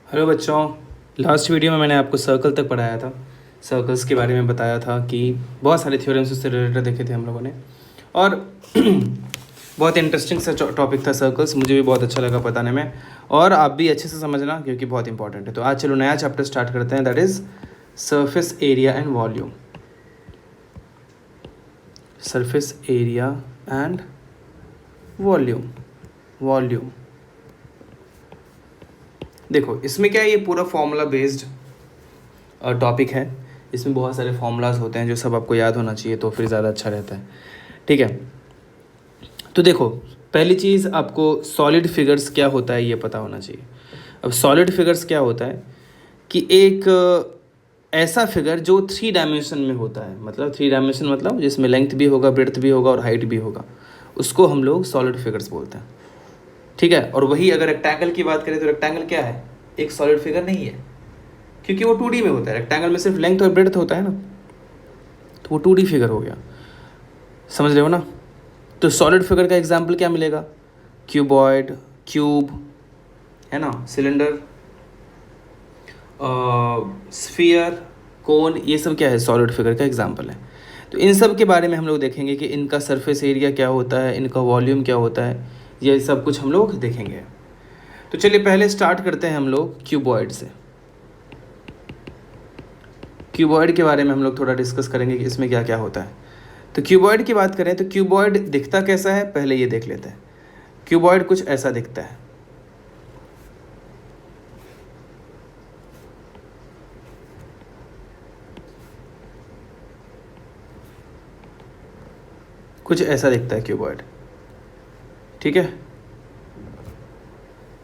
Hello बच्चों। Last video में मैंने आपको सर्कल तक पढ़ाया था। सर्कल्स के बारे में बताया था कि बहुत सारे थ्योरम्स उससे रिलेटेड देखे थे हम लोगों ने, और बहुत इंटरेस्टिंग सा टॉपिक था सर्कल्स। मुझे भी बहुत अच्छा लगा बताने में, और आप भी अच्छे से समझना क्योंकि बहुत इंपॉर्टेंट है। तो आज चलो नया चैप्टर स्टार्ट करते हैं, that is surface area and volume. Surface area and volume. देखो इसमें क्या है, ये पूरा फॉर्मूला बेस्ड टॉपिक है। इसमें बहुत सारे फॉर्मूलाज होते हैं जो सब आपको याद होना चाहिए, तो फिर ज़्यादा अच्छा रहता है। ठीक है, तो देखो पहली चीज़ आपको सॉलिड फिगर्स क्या होता है ये पता होना चाहिए। अब सॉलिड फिगर्स क्या होता है कि एक ऐसा फिगर जो 3 डायमेंशन में होता है, मतलब 3 डायमेंशन मतलब जिसमें लेंथ भी होगा, ब्रेड्थ भी होगा और हाइट भी होगा, उसको हम लोग सॉलिड फिगर्स बोलते हैं। ठीक है, और वही अगर रेक्टेंगल की बात करें तो रेक्टेंगल क्या है, एक सॉलिड फिगर नहीं है, क्योंकि वो 2D में होता है। रेक्टेंगल में सिर्फ लेंथ और ब्रेड्थ होता है ना, तो वो 2D फिगर हो गया। समझ रहे हो ना। तो सॉलिड फिगर का एग्जाम्पल क्या मिलेगा, क्यूबॉइड, क्यूब है ना, सिलेंडर, स्फीयर, कोन, ये सब क्या है, सॉलिड फिगर का एग्जाम्पल है। तो इन सब के बारे में हम लोग देखेंगे कि इनका सरफेस एरिया क्या होता है, इनका वॉल्यूम क्या होता है, ये सब कुछ हम लोग देखेंगे। तो चलिए पहले स्टार्ट करते हैं हम लोग क्यूबॉइड से। क्यूबॉइड के बारे में हम लोग थोड़ा डिस्कस करेंगे कि इसमें क्या क्या होता है। तो क्यूबॉइड की बात करें तो क्यूबॉइड दिखता कैसा है, पहले ये देख लेते हैं। क्यूबॉइड कुछ ऐसा दिखता है। कुछ ऐसा दिखता है क्यूबॉइड। ठीक है,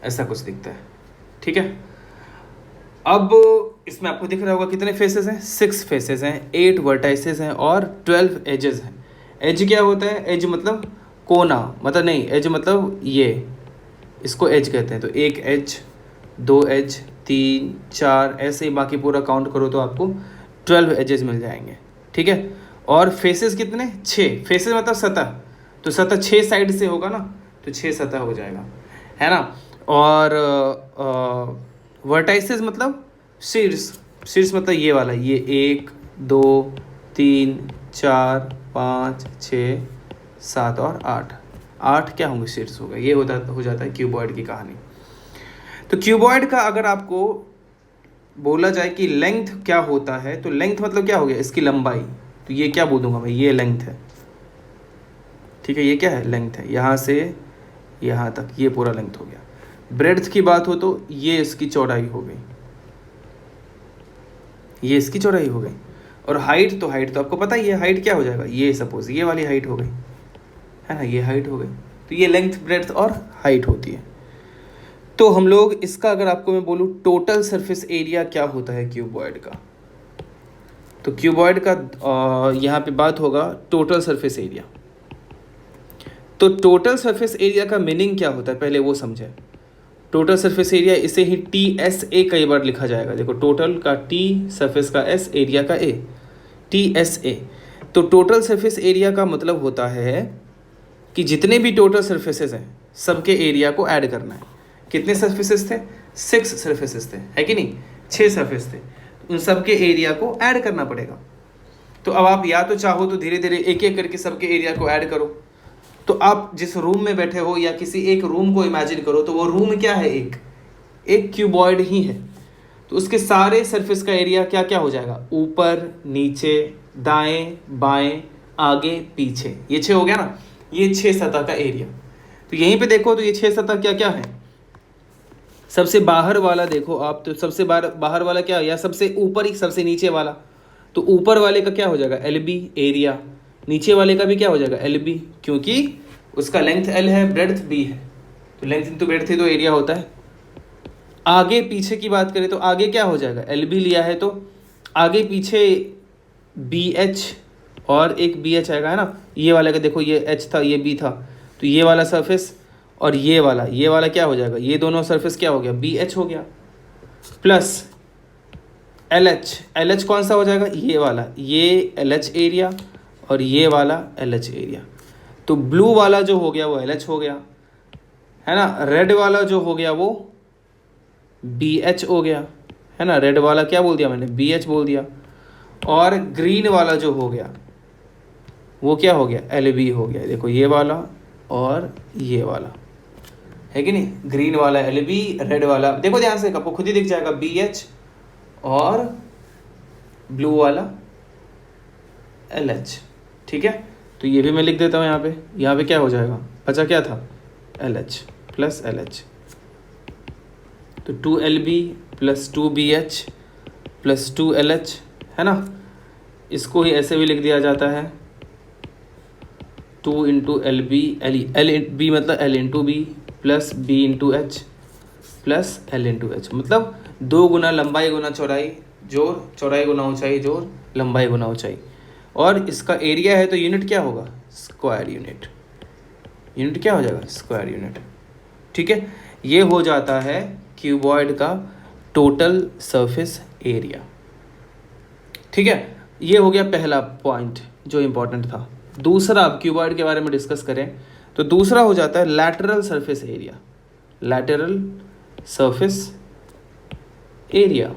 ऐसा कुछ दिखता है। ठीक है, अब इसमें आपको दिख रहा होगा कितने फेसेस हैं, 6 फेसेस हैं, 8 वर्टाइसेस हैं और 12 एजेस हैं। एज क्या होता है, एज मतलब कोना, मतलब नहीं, एज मतलब ये, इसको एज कहते हैं। तो एक एज, 2 एज, 3, 4, ऐसे ही बाकी पूरा काउंट करो तो आपको 12 एजेस मिल जाएंगे। ठीक है, और फेसेस कितने, 6 फेसेस मतलब सतह, तो सतह 6 साइड से होगा ना, तो 6 सतह हो जाएगा, है ना। और वर्टाइसेस मतलब शीर्ष, शीर्ष मतलब ये वाला, ये 1, 2, 3, 4, 5, 6, 7 और 8, 8 क्या होंगे, शीर्ष होगा। ये हो जाता है क्यूबॉइड की कहानी। तो क्यूबॉइड का अगर आपको बोला जाए कि लेंथ क्या होता है, तो लेंथ मतलब क्या हो गया, इसकी लंबाई। तो ये क्या बोल दूंगा भाई, ये लेंथ है। ठीक है, ये क्या है, लेंथ है, यहाँ से यहाँ तक ये पूरा लेंथ हो गया। ब्रेड्थ की बात हो तो ये इसकी चौड़ाई हो गई, ये इसकी चौड़ाई हो गई। और हाइट, तो हाइट तो आपको पता ही है, हाइट क्या हो जाएगा, ये सपोज ये वाली हाइट हो गई, है ना, ये हाइट हो गई। तो ये लेंथ, ब्रेड्थ और हाइट होती है। तो हम लोग इसका अगर आपको मैं बोलूँ टोटल सरफेस एरिया क्या होता है क्यूबॉइड का, तो क्यूबॉइड का यहाँ पे बात होगा टोटल सरफेस एरिया। तो टोटल सरफेस एरिया का मीनिंग क्या होता है पहले वो समझें। टोटल सरफेस एरिया, इसे ही TSA कई बार लिखा जाएगा। देखो टोटल का T, सरफेस का S, एरिया का A, TSA। तो टोटल सरफेस एरिया का मतलब होता है कि जितने भी टोटल सरफेसेस हैं सबके एरिया को ऐड करना है। कितने सरफेसेस थे, 6 सरफेसेस थे, है कि नहीं, 6 सरफेस थे, उन सबके एरिया को ऐड करना पड़ेगा। तो अब आप या तो चाहो तो धीरे धीरे एक एक करके सबके एरिया को ऐड करो। तो आप जिस रूम में बैठे हो या किसी एक रूम को इमेजिन करो, तो वो रूम क्या है, एक क्यूबॉइड ही है। तो उसके सारे सरफेस का एरिया क्या क्या हो जाएगा, ऊपर, नीचे, दाएं, बाएं, आगे, पीछे, ये 6 हो गया ना, ये 6 सतह का एरिया। तो यहीं पे देखो तो ये 6 सतह क्या क्या है। सबसे बाहर वाला देखो आप, तो सबसे बाहर वाला क्या है, या सबसे ऊपर ही सबसे नीचे वाला, तो ऊपर वाले का क्या हो जाएगा, LB एरिया। नीचे वाले का भी क्या हो जाएगा, LB, क्योंकि उसका लेंथ L है, ब्रेड्थ B है, तो लेंथ इंटू ब्रेड्थ ही तो एरिया होता है। आगे पीछे की बात करें तो आगे क्या हो जाएगा, LB लिया है तो आगे पीछे BH और एक BH आएगा, है ना। ये वाले का देखो, ये H था, ये B था, तो ये वाला सरफेस और ये वाला क्या हो जाएगा, ये दोनों सरफेस क्या हो गया, BH हो गया, प्लस LH कौन सा हो जाएगा, ये वाला, ये LH एरिया और ये वाला LH एरिया। तो ब्लू वाला जो हो गया वो LH हो गया, है ना। रेड वाला जो हो गया वो बी एच हो गया, है ना। रेड वाला क्या बोल दिया मैंने, बी एच बोल दिया। और ग्रीन वाला जो हो गया वो क्या हो गया, एल बी हो गया। देखो ये वाला और ये वाला है कि नहीं, ग्रीन वाला एल बी, रेड वाला, देखो ध्यान से, आपको खुद ही दिख जाएगा बी एच और ब्लू वाला एल एच। ठीक है, तो ये भी मैं लिख देता हूँ यहाँ पे क्या हो जाएगा, बचा क्या था, L H plus L H. तो 2LB plus 2BH plus 2LH, है ना। इसको ही ऐसे भी लिख दिया जाता है 2 into L B, L B मतलब L into B plus B into H plus L into H, मतलब 2 गुना लंबाई गुना चौड़ाई जोड़, चौड़ाई गुना ऊंचाई जोड़, लंबाई गुना ऊंचाई। और इसका एरिया है तो यूनिट क्या होगा, स्क्वायर यूनिट। यूनिट क्या हो जाएगा, स्क्वायर यूनिट। ठीक है, ये हो जाता है क्यूबॉइड का टोटल सरफेस एरिया। ठीक है, ये हो गया पहला पॉइंट जो इम्पोर्टेंट था। दूसरा, अब क्यूबॉइड के बारे में डिस्कस करें तो दूसरा हो जाता है lateral surface area. Lateral surface area,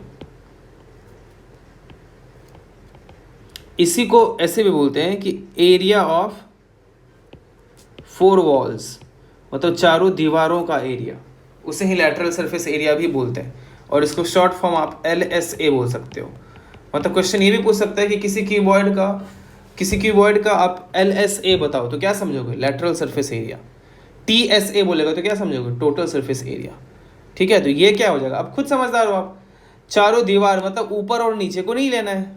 इसी को ऐसे भी बोलते हैं कि एरिया ऑफ 4 वॉल्स, मतलब चारों दीवारों का एरिया, उसे ही लैटरल सरफेस एरिया भी बोलते हैं। और इसको शॉर्ट फॉर्म आप LSA बोल सकते हो। मतलब क्वेश्चन ये भी पूछ सकता है कि किसी क्यूबॉइड का आप LSA बताओ तो क्या समझोगे, लैटरल सरफेस एरिया। TSA बोलेगा तो क्या समझोगे, टोटल सरफेस एरिया। ठीक है, तो ये क्या हो जाएगा, आप खुद समझदार हो आप। चारों दीवार मतलब ऊपर और नीचे को नहीं लेना है,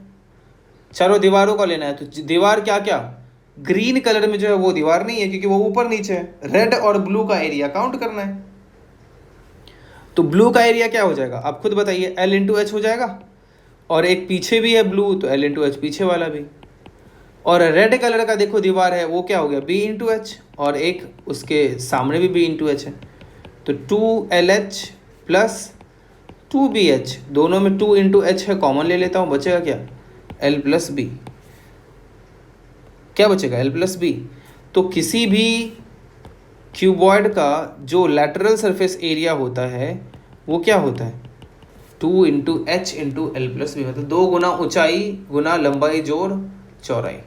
चारों दीवारों का लेना है। तो दीवार क्या क्या, ग्रीन कलर में जो है वो दीवार नहीं है क्योंकि वो ऊपर नीचे है। रेड और ब्लू का एरिया काउंट करना है। तो ब्लू का एरिया क्या हो जाएगा, आप खुद बताइए, L इंटू एच हो जाएगा। और एक पीछे भी है ब्लू तो L इंटू एच पीछे वाला भी। और रेड कलर का देखो दीवार है वो क्या हो गया, B इंटू एच, और एक उसके सामने भी B इंटू एच है। तो 2LH प्लस 2BH, दोनों में 2 इंटू एच है, कॉमन ले लेता हूँ, बचेगा क्या, L प्लस बी। क्या बचेगा, L प्लस बी। तो किसी भी क्यूबॉइड का जो लैटरल सरफेस एरिया होता है वो क्या होता है, 2 into H into L plus B, मतलब 2 गुना ऊंचाई गुना लंबाई जोड़ चौड़ाई।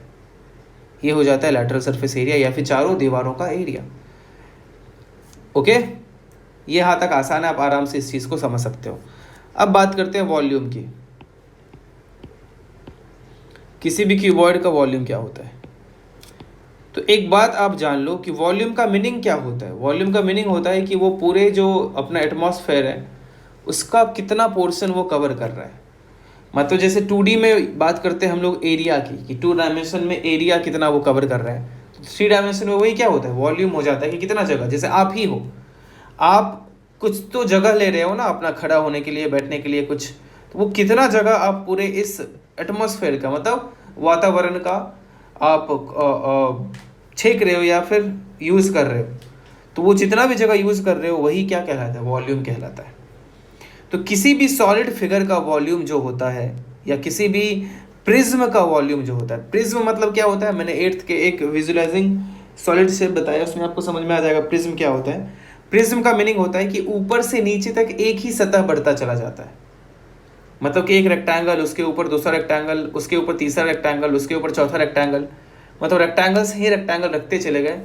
ये हो जाता है लैटरल सरफेस एरिया या फिर चारों दीवारों का एरिया। ओके, ये यहाँ तक आसान है, आप आराम से इस चीज़ को समझ सकते हो। अब बात करते हैं वॉल्यूम की। किसी भी क्यूबॉइड का वॉल्यूम क्या होता है, तो एक बात आप जान लो कि वॉल्यूम का मीनिंग क्या होता है। वॉल्यूम का मीनिंग होता है कि वो पूरे जो अपना एटमॉस्फेयर है उसका कितना पोर्शन वो कवर कर रहा है। मतलब जैसे 2D में बात करते हैं हम लोग एरिया की, कि 2 डायमेंशन में एरिया कितना वो कवर कर रहा है, तो 3 डायमेंशन में वही क्या होता है, वॉल्यूम हो जाता है कि कितना जगह। जैसे आप ही हो, आप कुछ तो जगह ले रहे हो ना अपना खड़ा होने के लिए, बैठने के लिए कुछ, तो वो कितना जगह आप पूरे इस एटमॉस्फेयर का मतलब वातावरण का आप छेक रहे हो या फिर यूज़ कर रहे हो, तो वो जितना भी जगह यूज़ कर रहे हो वही क्या कहलाता है, वॉल्यूम कहलाता है। तो किसी भी सॉलिड फिगर का वॉल्यूम जो होता है या किसी भी प्रिज्म का वॉल्यूम जो होता है, प्रिज्म मतलब क्या होता है, मैंने 8th के एक विजुअलाइजिंग सॉलिड शेप बताया, उसमें आपको समझ में आ जाएगा प्रिज्म क्या होता है। प्रिज्म का मीनिंग होता है कि ऊपर से नीचे तक एक ही सतह बढ़ता चला जाता है। मतलब कि एक रेक्टेंगल, उसके ऊपर दूसरा रेक्टेंगल, उसके ऊपर तीसरा रेक्टेंगल, उसके ऊपर चौथा रेक्टेंगल, मतलब रेक्टेंगल से ही रेक्टेंगल रखते चले गए,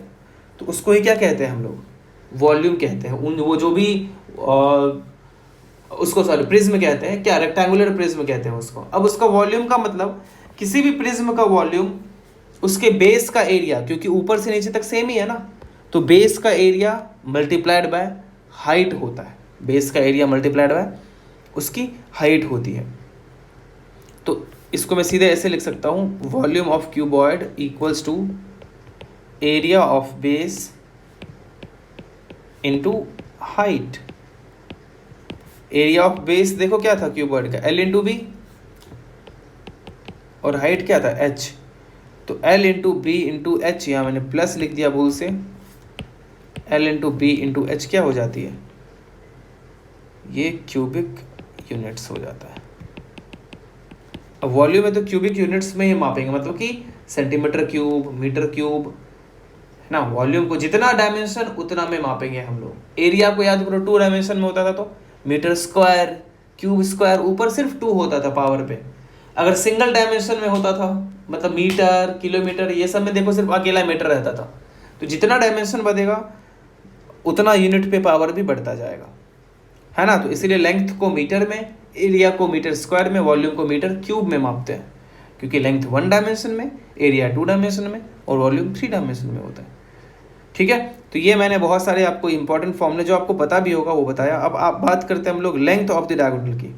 तो उसको ही क्या कहते हैं हम लोग, वॉल्यूम कहते हैं। उन वो जो भी उसको सॉरी प्रिज्म कहते हैं, क्या रेक्टेंगुलर प्रिज्म कहते हैं उसको। अब उसका वॉल्यूम का मतलब किसी भी प्रिज्म का वॉल्यूम उसके बेस का एरिया, क्योंकि ऊपर से नीचे तक सेम ही है ना, तो बेस का एरिया मल्टीप्लाइड बाय हाइट होता है। बेस का एरिया मल्टीप्लाइड बाय उसकी हाइट होती है। तो इसको मैं सीधे ऐसे लिख सकता हूँ, volume of cuboid equals to area of base into height. Area of base देखो क्या था क्यूबॉइड का, L इंटू बी, और हाइट क्या था h, तो L into B into H, यहाँ मैंने प्लस लिख दिया भूल से, L into B into H क्या हो जाती है, ये क्यूबिक यूनिट्स हो जाता है। अब वॉल्यूम है तो क्यूबिक यूनिट्स में ही मापेंगे, मतलब कि सेंटीमीटर क्यूब, मीटर क्यूब, है ना। वॉल्यूम को जितना डायमेंशन उतना में मापेंगे हम लोग। एरिया को याद करो 2 डायमेंशन में होता था तो मीटर स्क्वायर, क्यूब स्क्वायर, ऊपर सिर्फ 2 होता था पावर पे। अगर सिंगल डायमेंशन में होता था, मतलब मीटर, किलोमीटर, ये सब में देखो सिर्फ अकेला मीटर रहता था। तो जितना डायमेंशन बढ़ेगा उतना यूनिट पे पावर भी बढ़ता जाएगा, है ना। तो इसीलिए लेंथ को मीटर में, एरिया को मीटर स्क्वायर में, वॉल्यूम को मीटर क्यूब में मापते हैं, क्योंकि लेंथ 1 डायमेंशन में, एरिया 2 डायमेंशन में और वॉल्यूम 3 डायमेंशन में होता है। ठीक है, तो ये मैंने बहुत सारे आपको इंपॉर्टेंट फॉर्मूले जो आपको पता भी होगा वो बताया। अब आप बात करते हैं हम लोग लेंथ ऑफ द डायगोनल की।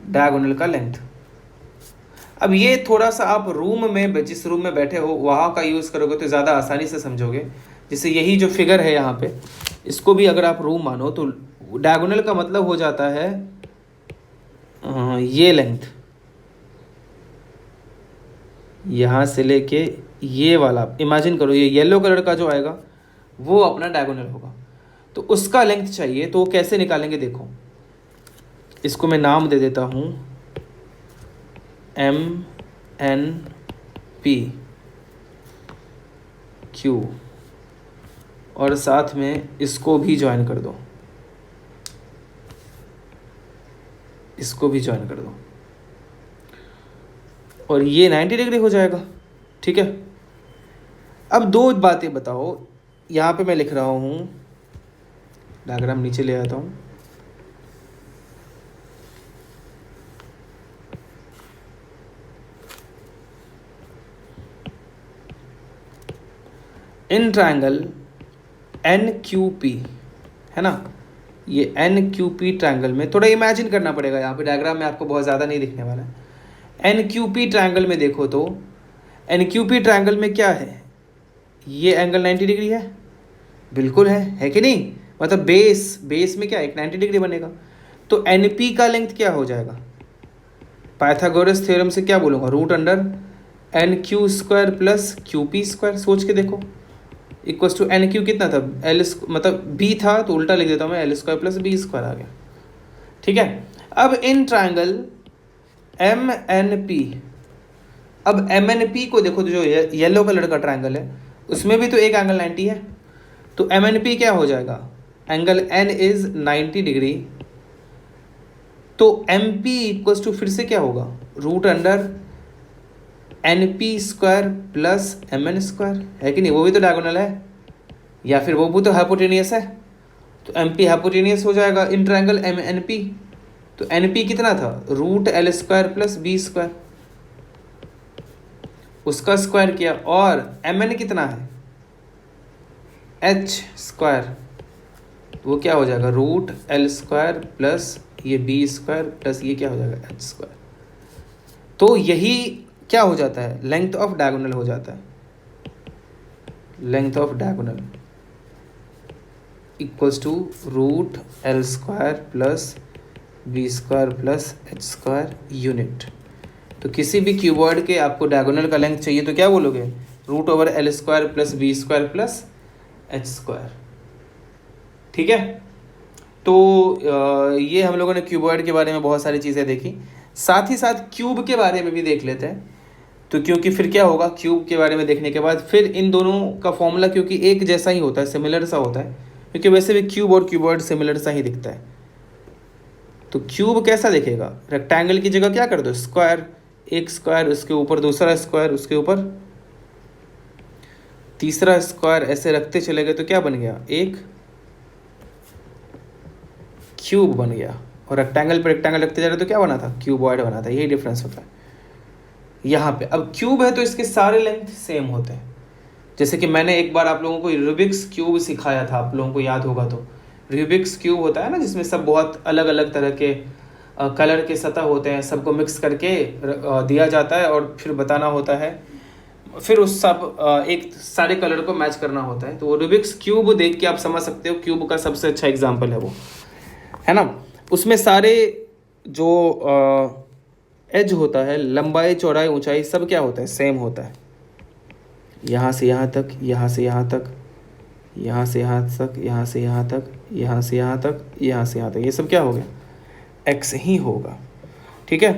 डायगोनल का लेंथ, अब ये थोड़ा सा आप रूम में, जिस रूम में बैठे हो वहाँ का यूज़ करोगे तो ज़्यादा आसानी से समझोगे। जैसे यही जो फिगर है यहाँ पे, इसको भी अगर आप रूम मानो तो डायगोनल का मतलब हो जाता है ये लेंथ, यहाँ से लेके ये वाला, इमेजिन करो ये येलो कलर का जो आएगा वो अपना डायगोनल होगा। तो उसका लेंथ चाहिए, तो वो कैसे निकालेंगे देखो, इसको मैं नाम दे देता हूँ MNP Q, और साथ में इसको भी ज्वाइन कर दो, इसको भी ज्वाइन कर दो, और ये 90 डिग्री हो जाएगा। ठीक है, अब दो बातें बताओ, यहाँ पे मैं लिख रहा हूँ, डायग्राम नीचे ले आता हूँ। इन ट्रायंगल NQP, है ना, ये NQP ट्रायंगल में थोड़ा इमेजिन करना पड़ेगा, यहाँ पे डायग्राम में आपको बहुत ज़्यादा नहीं दिखने वाला है। NQP ट्रायंगल में देखो तो NQP ट्रायंगल में क्या है, ये एंगल 90 डिग्री है, बिल्कुल है कि नहीं, मतलब बेस में क्या है, एक 90 डिग्री बनेगा। तो NP का लेंथ क्या हो जाएगा, पाइथागोरस थ्योरम से क्या बोलूँगा, root under NQ square plus QP square. सोच के देखो, इक्वल्स टू NQ कितना था, मतलब B था तो उल्टा लिख देता हूँ मैं, L square plus B square आ गया। ठीक है, अब इन ट्रायंगल MNP, अब MNP को देखो, तो जो येलो कलर का ट्रायंगल है उसमें भी तो एक एंगल 90 है, तो MNP क्या हो जाएगा, एंगल N इज 90 डिग्री, तो MP इक्वल्स टू फिर से क्या होगा, root under NP square plus MN square, है कि नहीं, वो भी तो डायगोनल है, या फिर वो भी तो हाइपोटेनियस है, तो MP हाइपोटेनियस हो जाएगा इन ट्रायंगल MNP। तो NP कितना था, root L square plus B square, उसका स्क्वायर किया, और MN कितना है, H स्क्वायर, वो क्या हो जाएगा, रूट L स्क्वायर प्लस ये B स्क्वायर प्लस ये क्या हो जाएगा, H स्क्वायर। तो यही क्या हो जाता है, लेंथ ऑफ डायगोनल हो जाता है, length of diagonal equals to root L square plus B square plus H square unit. तो किसी भी क्यूबॉइड के आपको डायगोनल का लेंथ चाहिए तो क्या बोलोगे, root over L square plus B square plus H square. ठीक है, तो ये हम लोगों ने क्यूबॉइड के बारे में बहुत सारी चीज़ें देखी, साथ ही साथ क्यूब के बारे में भी देख लेते हैं। तो क्योंकि फिर क्या होगा, क्यूब के बारे में देखने के बाद फिर इन दोनों का फॉर्मूला क्योंकि एक जैसा ही होता है, सिमिलर सा होता है, क्योंकि वैसे भी क्यूब और क्यूबॉइड सिमिलर सा ही दिखता है। तो क्यूब कैसा दिखेगा, रेक्टेंगल की जगह क्या कर दो, स्क्वायर, एक स्क्वायर उसके ऊपर दूसरा स्क्वायर उसके ऊपर तीसरा स्क्वायर, ऐसे रखते चले गए तो क्या बन गया, एक क्यूब बन गया। और रेक्टेंगल पे रेक्टेंगल रखते जा रहे तो क्या बना था, क्यूबॉइड बना था। यही डिफरेंस होता है यहाँ पे। अब क्यूब है तो इसके सारे लेंथ सेम होते हैं। जैसे कि मैंने एक बार आप लोगों को रूबिक्स क्यूब सिखाया था, आप लोगों को याद होगा तो। रूबिक्स क्यूब होता है ना, जिसमें सब बहुत अलग अलग तरह के कलर के सतह होते हैं, सबको मिक्स करके दिया जाता है और फिर बताना होता है, फिर उस सब एक सारे कलर को मैच करना होता है। तो वो रूबिक्स क्यूब देख के आप समझ सकते हो, क्यूब का सबसे अच्छा एग्जाम्पल है वो, है ना। उसमें सारे जो एज होता है, लंबाई चौड़ाई ऊंचाई सब क्या होता है, सेम होता है। यहाँ से यहाँ तक, यहाँ से यहाँ तक, यहाँ से यहाँ तक, यहाँ से यहाँ तक, यहाँ से यहाँ तक, यहाँ से यहाँ तक, ये सब क्या हो गया, एक्स ही होगा। ठीक है,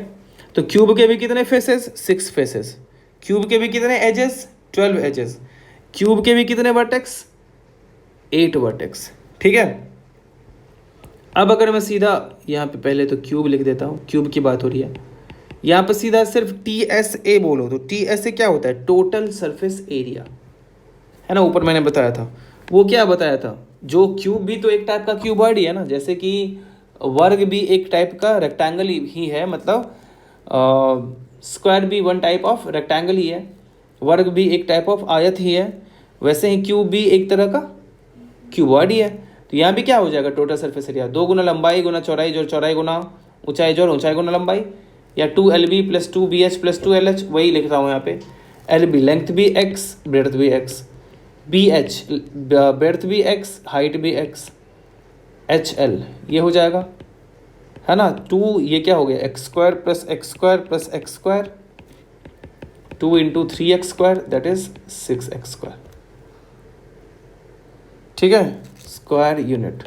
तो क्यूब के भी कितने फेसेस, 6 फेसेस। क्यूब के भी कितने एजेस, 12 एजेस। क्यूब के भी कितने वर्टेक्स, 8 वर्टेक्स। ठीक है। अब अगर मैं सीधा यहाँ पे पहले तो क्यूब लिख देता हूँ, क्यूब की बात हो रही है, यहाँ पे सीधा सिर्फ TSA बोलो तो TSA क्या होता है, टोटल सरफेस एरिया, है ना। ऊपर मैंने बताया था, वो क्या बताया था, जो क्यूब भी तो एक टाइप का क्यूबॉइड ही है ना, जैसे कि वर्ग भी एक टाइप का रेक्टेंगल ही है, मतलब स्क्वायर भी वन टाइप ऑफ रेक्टेंगल ही है, वर्ग भी एक टाइप ऑफ आयत ही है, वैसे ही क्यूब भी एक तरह का क्यूबॉइड ही है। तो यहाँ भी क्या हो जाएगा, टोटल सरफेस एरिया 2 गुना लंबाई गुना चौड़ाई जो चौड़ाई गुना ऊंचाई जो ऊंचाई गुना लंबाई, या 2LB + 2BH + 2LH, वही लिख रहा हूँ यहाँ पे। LB लेंथ भी x, ब्रेड्थ भी x, BH ब्रेड्थ भी x, हाइट भी x, HL ये हो जाएगा, है ना। 2 ये क्या हो गया, x² + x² + x², 2 × 3x², that is 6x², ठीक है, स्क्वायर यूनिट।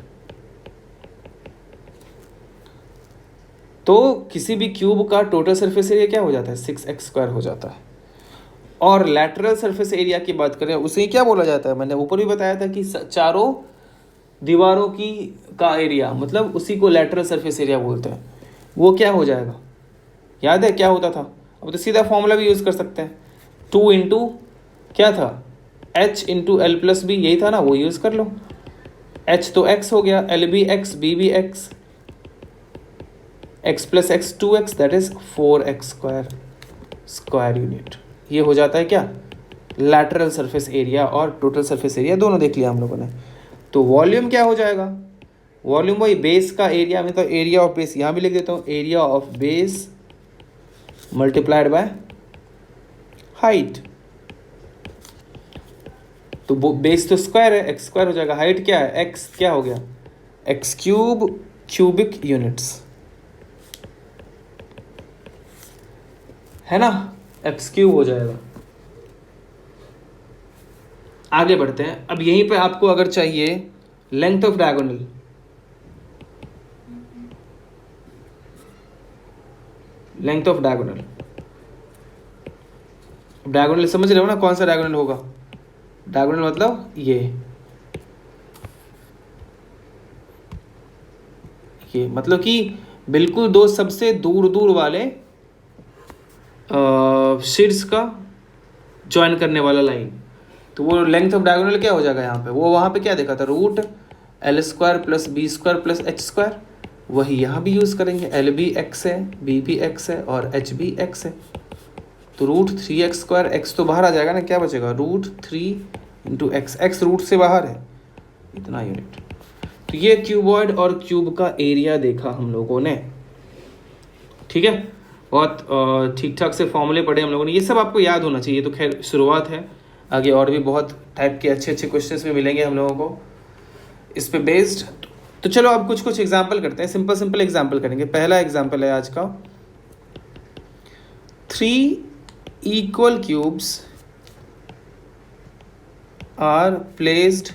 तो किसी भी क्यूब का टोटल सरफेस एरिया क्या हो जाता है, 6x² हो जाता है। और लैटरल सरफेस एरिया की बात करें, उसे क्या बोला जाता है, मैंने ऊपर भी बताया था कि चारों दीवारों की का एरिया, मतलब उसी को लैटरल सरफेस एरिया बोलते हैं। वो क्या हो जाएगा, याद है क्या होता था, अब तो सीधा फॉर्मूला भी यूज़ कर सकते हैं, 2 × क्या था, H × L + B, यही था ना, वो यूज़ कर लो। H तो x हो गया, L भी x, B भी x, x + x 2x, that is 4x² square unit. ये हो जाता है क्या, लैटरल सरफेस एरिया और टोटल सरफेस एरिया दोनों देख लिया हम लोगों ने। तो वॉल्यूम क्या हो जाएगा, वॉल्यूम वही बेस का एरिया, मैं तो एरिया ऑफ बेस यहाँ भी लिख देता हूँ, area of base multiplied by height. तो बेस तो स्क्वायर है, x² हो जाएगा, हाइट क्या है, x क्या हो गया, x³ क्यूबिक यूनिट्स, है ना, x³ हो जाएगा। आगे बढ़ते हैं। अब यहीं पे आपको अगर चाहिए length of diagonal, length of diagonal, diagonal समझ रहे हो ना, कौन सा डायगोनल होगा, डायगोनल मतलब ये मतलब कि बिल्कुल दो सबसे दूर दूर वाले शीर्ष का ज्वाइन करने वाला लाइन। तो वो लेंथ ऑफ डायगोनल क्या हो जाएगा यहाँ पे, वो वहाँ पे क्या देखा था, √L² + B² + H², वही यहाँ भी यूज़ करेंगे। L भी x है, B भी x है और H भी x है। तो √3x², x तो बाहर आ जाएगा ना, क्या बचेगा, √3 × x, x रूट से बाहर है, इतना यूनिट। तो ये क्यूबॉइड और क्यूब का एरिया देखा हम लोगों ने, ठीक है। बहुत ठीक ठाक से फॉर्मूले पढ़े हम लोगों ने, ये सब आपको याद होना चाहिए। तो खैर शुरुआत है, आगे और भी बहुत टाइप के अच्छे अच्छे क्वेश्चंस भी मिलेंगे हम लोगों को इस पे बेस्ड। तो चलो अब कुछ एग्जाम्पल करते हैं, सिंपल एग्जाम्पल करेंगे। पहला एग्जाम्पल है आज का, 3 equal cubes are placed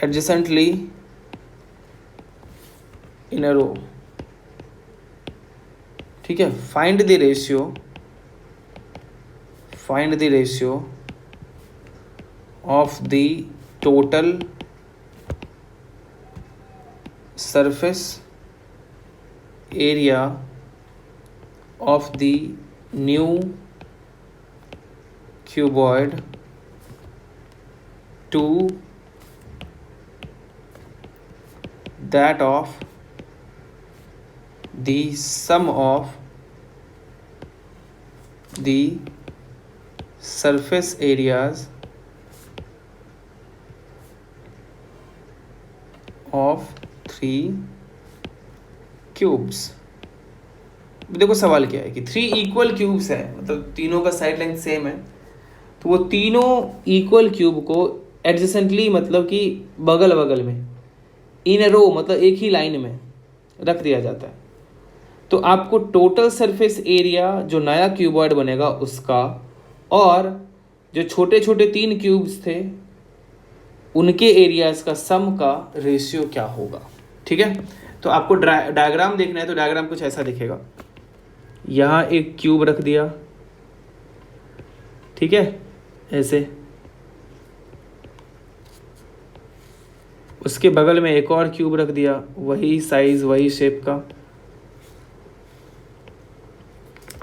adjacently in a row, ठीक है। Find the ratio of the total surface area of the new cuboid to that of the sum of the surface areas of 3 cubes। देखो सवाल क्या है कि 3 equal cubes है, मतलब तीनों का साइड लेंथ सेम है, तो वो तीनों इक्वल क्यूब को एडजेसेंटली मतलब कि बगल बगल में, इन ए रो मतलब एक ही लाइन में रख दिया जाता है। तो आपको टोटल सरफेस एरिया जो नया क्यूबॉइड बनेगा उसका, और जो छोटे छोटे 3 क्यूब्स थे उनके एरियाज का सम का रेशियो क्या होगा, ठीक है। तो आपको डायग्राम देखना है, तो डायग्राम कुछ ऐसा दिखेगा। यहाँ एक क्यूब रख दिया, ठीक है, ऐसे, उसके बगल में एक और क्यूब रख दिया, वही साइज वही शेप का,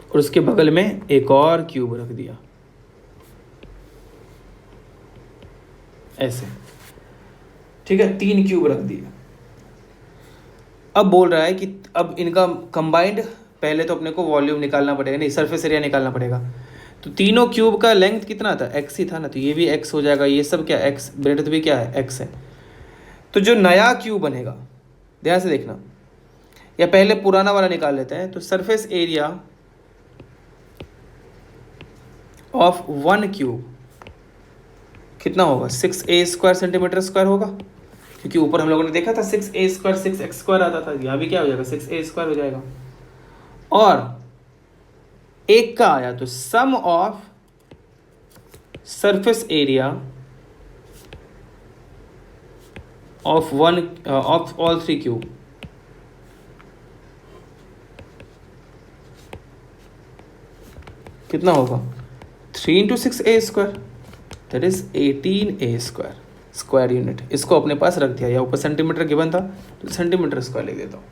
और उसके बगल में एक और क्यूब रख दिया, ऐसे। ठीक है, 3 क्यूब रख दिए। अब बोल रहा है कि अब इनका कंबाइंड, पहले तो अपने को वॉल्यूम निकालना पड़ेगा, नहीं सरफेस एरिया निकालना पड़ेगा। तो तीनों क्यूब का लेंथ कितना था, x ही था ना, तो ये भी x हो जाएगा, ये सब क्या x, ब्रेडथ भी क्या है, x है। तो जो नया क्यूब बनेगा, ध्यान से देखना, या पहले पुराना वाला निकाल लेते हैं। तो सरफेस एरिया ऑफ 1 क्यूब कितना होगा, 6a² सेंटीमीटर स्क्वायर होगा, क्योंकि ऊपर हम लोगों ने देखा था 6a² 6x² आता था, यहाँ भी क्या हो जाएगा, 6a² हो जाएगा। और एक का आया तो sum of surface area of all 3 cube, कितना होगा, 3 × 6a², that is 18a² square unit. इसको अपने पास रख दिया, या ऊपर सेंटीमीटर गिवन था तो सेंटीमीटर स्क्वायर लिख देता हूँ।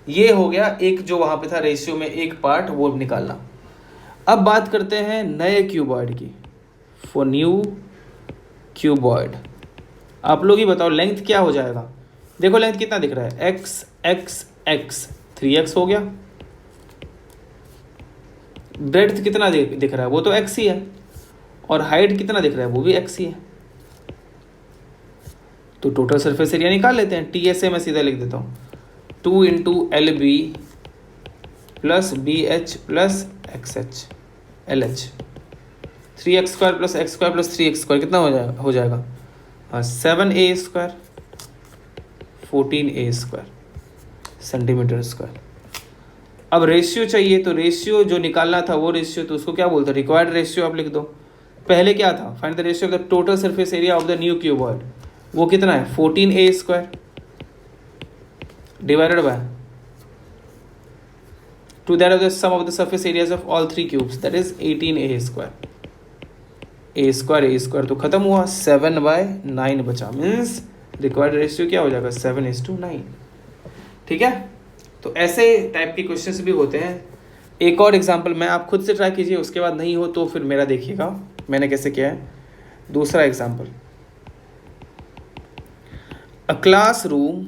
ये हो गया एक जो वहाँ पे था रेशियो में एक पार्ट, वो निकालना। अब बात करते हैं नए क्यूबॉइड की, फॉर न्यू क्यूबॉइड। आप लोग ही बताओ लेंथ क्या हो जाएगा। देखो लेंथ कितना दिख रहा है, x x x, 3x हो गया। ब्रेड्थ कितना दिख रहा है, वो तो x ही है। और हाइट कितना दिख रहा है, वो भी x ही है। तो टोटल सरफेस एरिया निकाल लेते हैं। TSA मैं सीधा लिख देता हूँ, 2 × LB + BH + XH LH, 3x² + x² + 3x² कितना हो जाएगा 7a² 14a² सेंटीमीटर स्क्वायर। अब रेशियो चाहिए, तो रेशियो जो निकालना था वो रेशियो, तो उसको क्या बोलते हैं, रिक्वायर्ड रेशियो आप लिख दो। पहले क्या था, find the ratio of the total surface area of the new cuboid, वो कितना है 14a² divided by to that of the sum of the surface areas of all 3 cubes, that is 18a²। a² तो खत्म हुआ, 7/9 बचा, means required ratio क्या हो जाएगा 7:9। ठीक है, तो ऐसे टाइप के क्वेश्चंस भी होते हैं। एक और एग्जांपल मैं, आप खुद से ट्राई कीजिए, उसके बाद नहीं हो तो फिर मेरा देखिएगा मैंने कैसे किया है। दूसरा example, a class room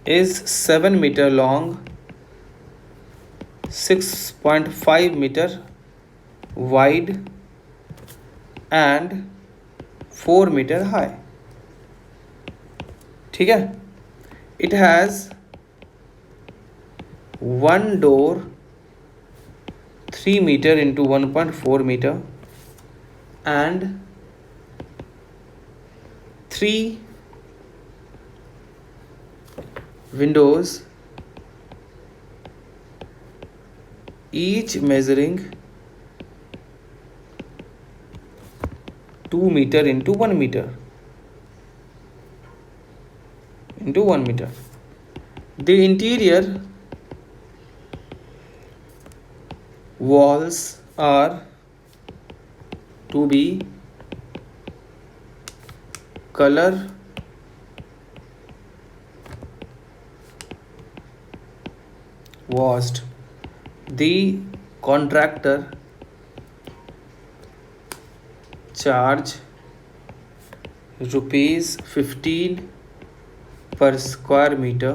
is 7 meter long, 6.5 meter wide and 4 meter high। ठीक है, it has one door 3 meter into 1.4 meter and 3 windows, each measuring 2 meter into 1 meter into 1 meter. The interior walls are to be color washed. The contractor charge ₹15 per square meter.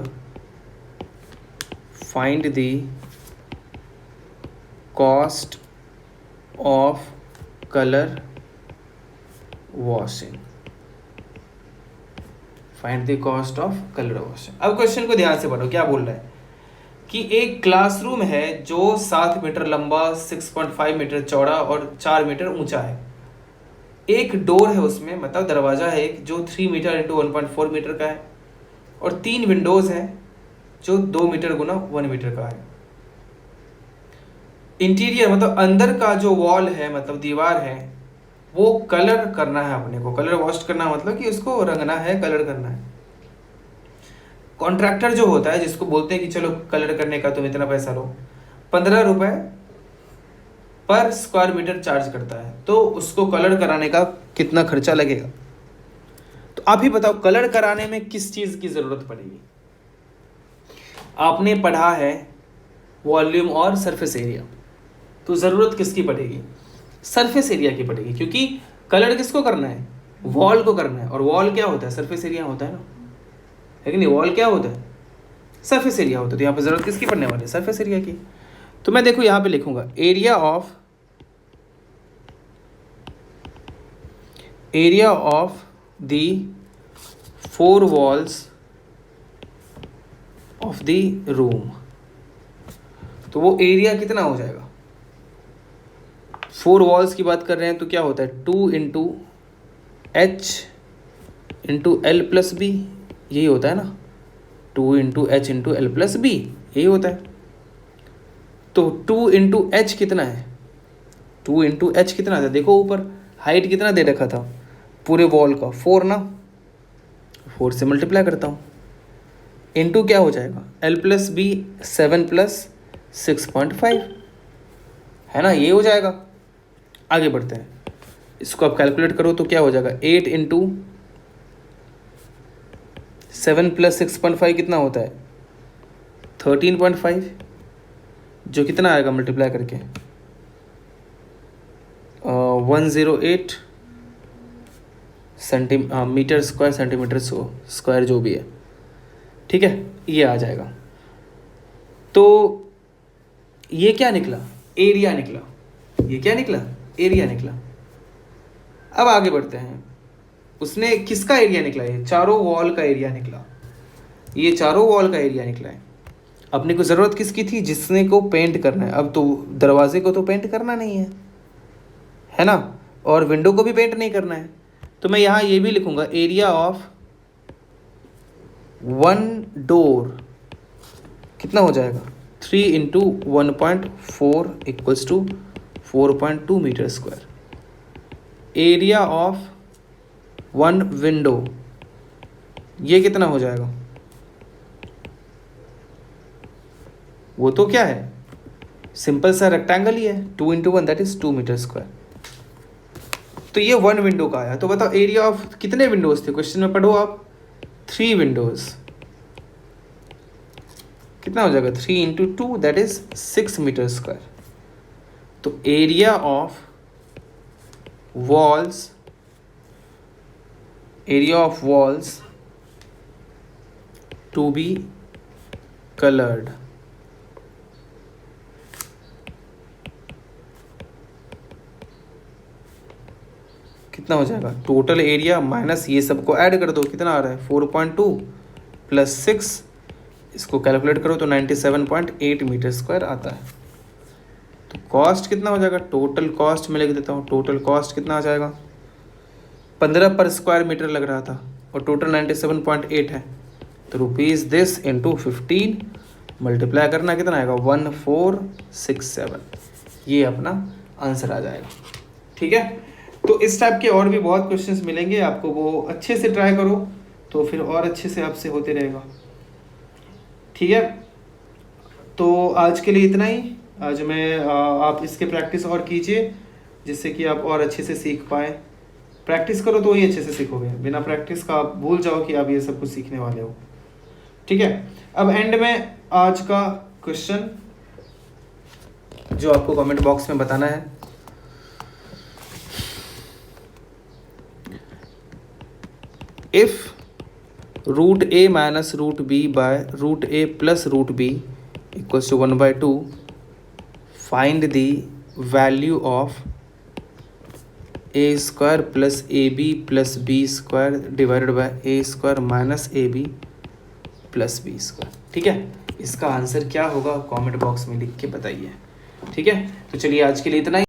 Find the cost of color washing. Find the cost of color washing. अब question को ध्यान से पढ़ो, क्या बोल रहा है कि एक क्लासरूम है जो 7 मीटर लंबा, 6.5 मीटर चौड़ा और 4 मीटर ऊंचा है। एक डोर है उसमें, मतलब दरवाजा है एक, जो 3 मीटर इंटू 1.4 मीटर का है, और 3 विंडोज हैं जो 2 मीटर गुना 1 मीटर का है। इंटीरियर मतलब अंदर का जो वॉल है, मतलब दीवार है, वो कलर करना है अपने को। कलर वॉश करना मतलब कि उसको रंगना है, कलर करना है। कॉन्ट्रैक्टर जो होता है, जिसको बोलते हैं कि चलो कलर करने का तुम इतना पैसा लो, 15 रुपए पर स्क्वायर मीटर चार्ज करता है। तो उसको कलर कराने का कितना खर्चा लगेगा, तो आप ही बताओ कलर कराने में किस चीज़ की ज़रूरत पड़ेगी? आपने पढ़ा है वॉल्यूम और सरफेस एरिया, तो ज़रूरत किसकी पड़ेगी? सरफेस एरिया की पड़ेगी, क्योंकि कलर किसको करना है? वॉल को करना है। और वॉल क्या होता है? सरफेस एरिया होता है ना, है कि नहीं? वॉल क्या होता है? सरफेस एरिया होता है। तो यहाँ पर ज़रूरत किसकी पड़ने वाली है? सरफेस एरिया की। तो मैं देखो यहाँ पे लिखूंगा area of the 4 walls of the room. तो वो एरिया कितना हो जाएगा? 4 walls की बात कर रहे हैं तो क्या होता है? 2 into H into L plus B, यही होता है ना। 2 into H into L plus B, यही होता है। तो 2 इंटू एच कितना है? 2 इंटू एच कितना था? देखो ऊपर हाइट कितना दे रखा था पूरे वॉल का? 4 ना, 4 से मल्टीप्लाई करता हूँ, इंटू क्या हो जाएगा? एल प्लस बी 7 प्लस 6.5, है ना, ये हो जाएगा। आगे बढ़ते हैं, इसको आप कैलकुलेट करो तो क्या हो जाएगा? 8 इंटू 7 प्लस 6.5 कितना होता है? 13.5, जो कितना आएगा मल्टीप्लाई करके? 108 मीटर स्क्वायर, सेंटीमीटर स्क्वायर जो भी है, ठीक है, ये आ जाएगा। तो ये क्या निकला? एरिया निकला। ये क्या निकला? एरिया निकला। अब आगे बढ़ते हैं, उसने किसका एरिया निकला? ये चारों वॉल का एरिया निकला। ये चारों वॉल का एरिया निकला है। अपने को ज़रूरत किसकी थी? जिसने को पेंट करना है। अब तो दरवाजे को तो पेंट करना नहीं है ना, और विंडो को भी पेंट नहीं करना है। तो मैं यहाँ ये भी लिखूंगा एरिया ऑफ 1 डोर कितना हो जाएगा? 3 into 1.4 equals to 4.2 metre square. Area of 1 window, ये कितना हो जाएगा? वो तो क्या है? सिंपल सा रेक्टेंगल ही है। 2 into 1 that is 2 metre square. तो ये 1 विंडो का आया। तो बताओ एरिया ऑफ कितने विंडोज थे? क्वेश्चन में पढ़ो आप, 3 विंडोज। कितना हो जाएगा? 3 into 2 that is 6 metre square. तो area of walls to be coloured, कितना हो जाएगा? टोटल एरिया माइनस ये सबको ऐड कर दो, कितना आ रहा है? 4.2 प्लस 6, इसको कैलकुलेट करो तो 97.8 मीटर स्क्वायर आता है। तो कॉस्ट कितना हो जाएगा? टोटल कॉस्ट मैं लिख देता हूँ। टोटल कॉस्ट कितना आ जाएगा? 15 पर स्क्वायर मीटर लग रहा था और टोटल 97.8 है। तो रुपीज़ दिस इंटू 15 मल्टीप्लाई करना, कितना आएगा? 1467। ये अपना आंसर आ जाएगा। ठीक है, तो इस टाइप के और भी बहुत क्वेश्चंस मिलेंगे आपको, वो अच्छे से ट्राई करो तो फिर और अच्छे से आपसे होते रहेगा। ठीक है, तो आज के लिए इतना ही। आज मैं आप इसके प्रैक्टिस और कीजिए जिससे कि आप और अच्छे से सीख पाए। प्रैक्टिस करो तो ही अच्छे से सीखोगे, बिना प्रैक्टिस का आप भूल जाओ कि आप ये सब कुछ सीखने वाले हो। ठीक है, अब एंड में आज का क्वेश्चन जो आपको कमेंट बॉक्स में बताना है, if root A minus root B by root A plus root B equals to 1/2, find the value of A square plus A B plus B square divided by A square minus A B plus B square. ठीक है, इसका answer क्या होगा comment box में लिख के बताइए। ठीक है, तो चलिए आज के लिए इतना ही।